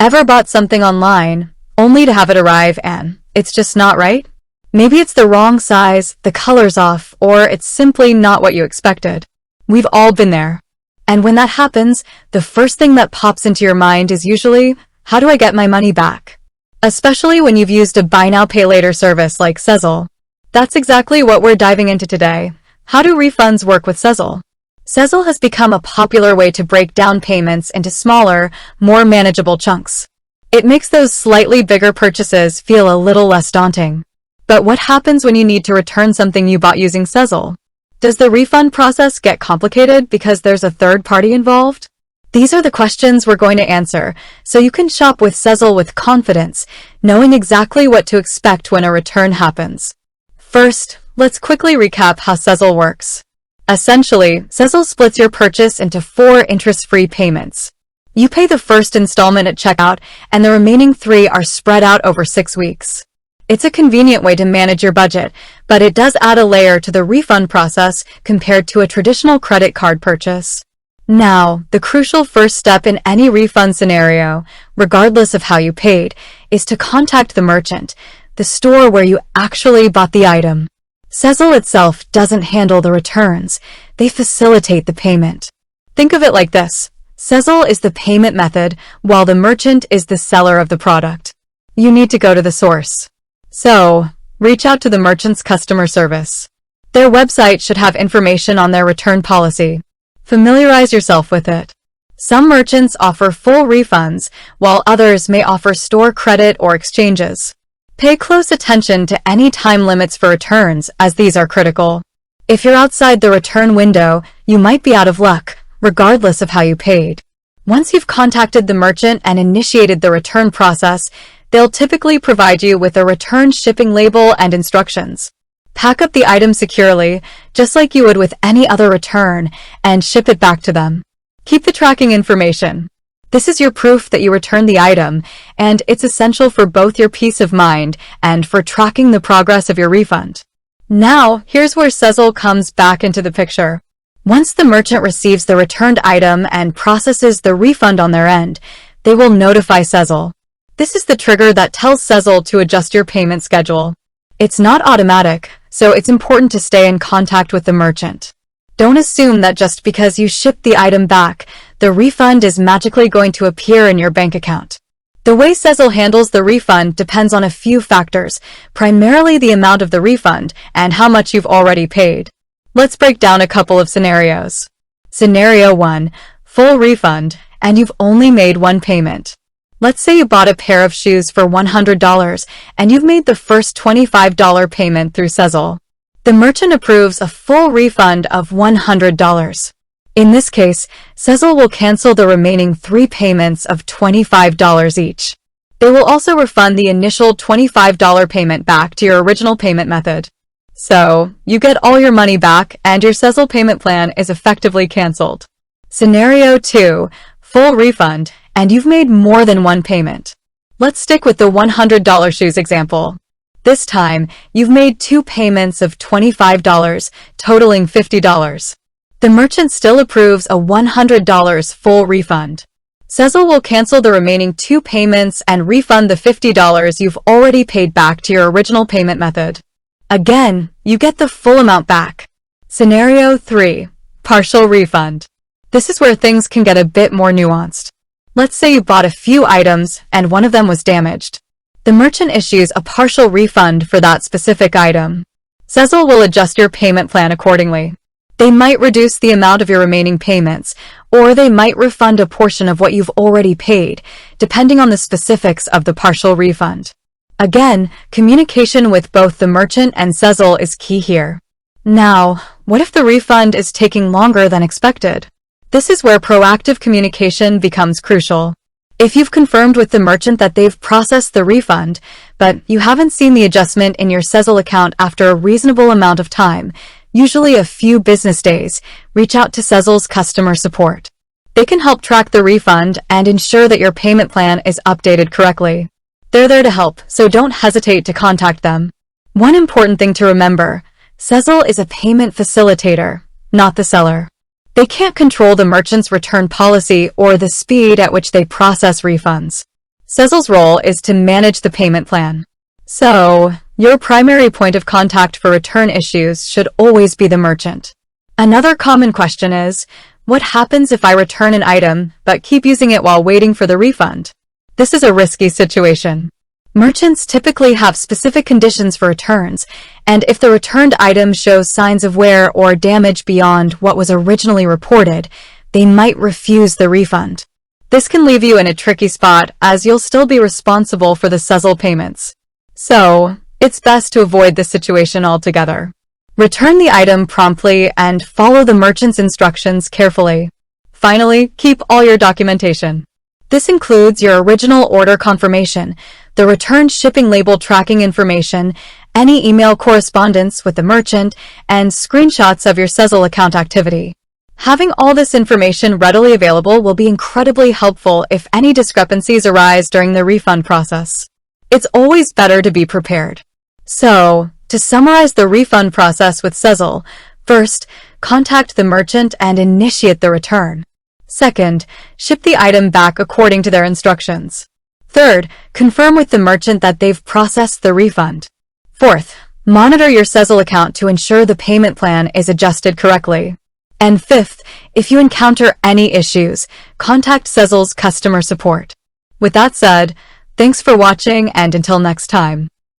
Ever bought something online only to have it arrive and it's just not right? Maybe it's the wrong size, the color's off, or it's simply not what you expected. We've all been there. And when that happens, the first thing that pops into your mind is usually, how do I get my money back? Especially when you've used a buy now pay later service like Sezzle. That's exactly what we're diving into today. How do refunds work with Sezzle? Sezzle has become a popular way to break down payments into smaller, more manageable chunks. It makes those slightly bigger purchases feel a little less daunting. But what happens when you need to return something you bought using Sezzle? Does the refund process get complicated because there's a third party involved? These are the questions we're going to answer, so you can shop with Sezzle with confidence, knowing exactly what to expect when a return happens. First, let's quickly recap how Sezzle works. Essentially, Sezzle splits your purchase into 4 interest-free payments. You pay the first installment at checkout, and the remaining 3 are spread out over 6 weeks. It's a convenient way to manage your budget, but it does add a layer to the refund process compared to a traditional credit card purchase. Now, the crucial first step in any refund scenario, regardless of how you paid, is to contact the merchant, the store where you actually bought the item. Sezzle itself doesn't handle the returns. They facilitate the payment. Think of it like this. Sezzle is the payment method, while the merchant is the seller of the product. You need to go to the source. So, reach out to the merchant's customer service. Their website should have information on their return policy. Familiarize yourself with it. Some merchants offer full refunds, while others may offer store credit or exchanges. Pay close attention to any time limits for returns, as these are critical. If you're outside the return window, you might be out of luck, regardless of how you paid. Once you've contacted the merchant and initiated the return process, they'll typically provide you with a return shipping label and instructions. Pack up the item securely, just like you would with any other return, and ship it back to them. Keep the tracking information. This is your proof that you returned the item, and it's essential for both your peace of mind and for tracking the progress of your refund. Now, here's where Sezzle comes back into the picture. Once the merchant receives the returned item and processes the refund on their end, they will notify Sezzle. This is the trigger that tells Sezzle to adjust your payment schedule. It's not automatic, so it's important to stay in contact with the merchant. Don't assume that just because you shipped the item back, the refund is magically going to appear in your bank account. The way Sezzle handles the refund depends on a few factors, primarily the amount of the refund and how much you've already paid. Let's break down a couple of scenarios. Scenario 1, full refund, and you've only made one payment. Let's say you bought a pair of shoes for $100 and you've made the first $25 payment through Sezzle. The merchant approves a full refund of $100. In this case, Sezzle will cancel the remaining 3 payments of $25 each. They will also refund the initial $25 payment back to your original payment method. So, you get all your money back and your Sezzle payment plan is effectively canceled. Scenario 2, full refund, and you've made more than one payment. Let's stick with the $100 shoes example. This time, you've made 2 payments of $25, totaling $50. The merchant still approves a $100 full refund. Sezzle will cancel the remaining 2 payments and refund the $50 you've already paid back to your original payment method. Again, you get the full amount back. Scenario 3, partial refund. This is where things can get a bit more nuanced. Let's say you bought a few items and one of them was damaged. The merchant issues a partial refund for that specific item. Sezzle will adjust your payment plan accordingly. They might reduce the amount of your remaining payments, or they might refund a portion of what you've already paid, depending on the specifics of the partial refund. Again, communication with both the merchant and Sezzle is key here. Now, what if the refund is taking longer than expected? This is where proactive communication becomes crucial. If you've confirmed with the merchant that they've processed the refund, but you haven't seen the adjustment in your Sezzle account after a reasonable amount of time, usually a few business days, reach out to Sezzle's customer support. They can help track the refund and ensure that your payment plan is updated correctly. They're there to help, so don't hesitate to contact them. One important thing to remember, Sezzle is a payment facilitator, not the seller. They can't control the merchant's return policy or the speed at which they process refunds. Sezzle's role is to manage the payment plan. So, your primary point of contact for return issues should always be the merchant. Another common question is, what happens if I return an item but keep using it while waiting for the refund? This is a risky situation. Merchants typically have specific conditions for returns, and if the returned item shows signs of wear or damage beyond what was originally reported, they might refuse the refund. This can leave you in a tricky spot as you'll still be responsible for the Sezzle payments. So, it's best to avoid this situation altogether. Return the item promptly and follow the merchant's instructions carefully. Finally, keep all your documentation. This includes your original order confirmation, the returned shipping label tracking information, any email correspondence with the merchant, and screenshots of your Sezzle account activity. Having all this information readily available will be incredibly helpful if any discrepancies arise during the refund process. It's always better to be prepared. So, to summarize the refund process with Sezzle, first, contact the merchant and initiate the return. Second, ship the item back according to their instructions. Third, confirm with the merchant that they've processed the refund. Fourth, monitor your Sezzle account to ensure the payment plan is adjusted correctly. And fifth, if you encounter any issues, contact Sezzle's customer support. With that said, thanks for watching and until next time.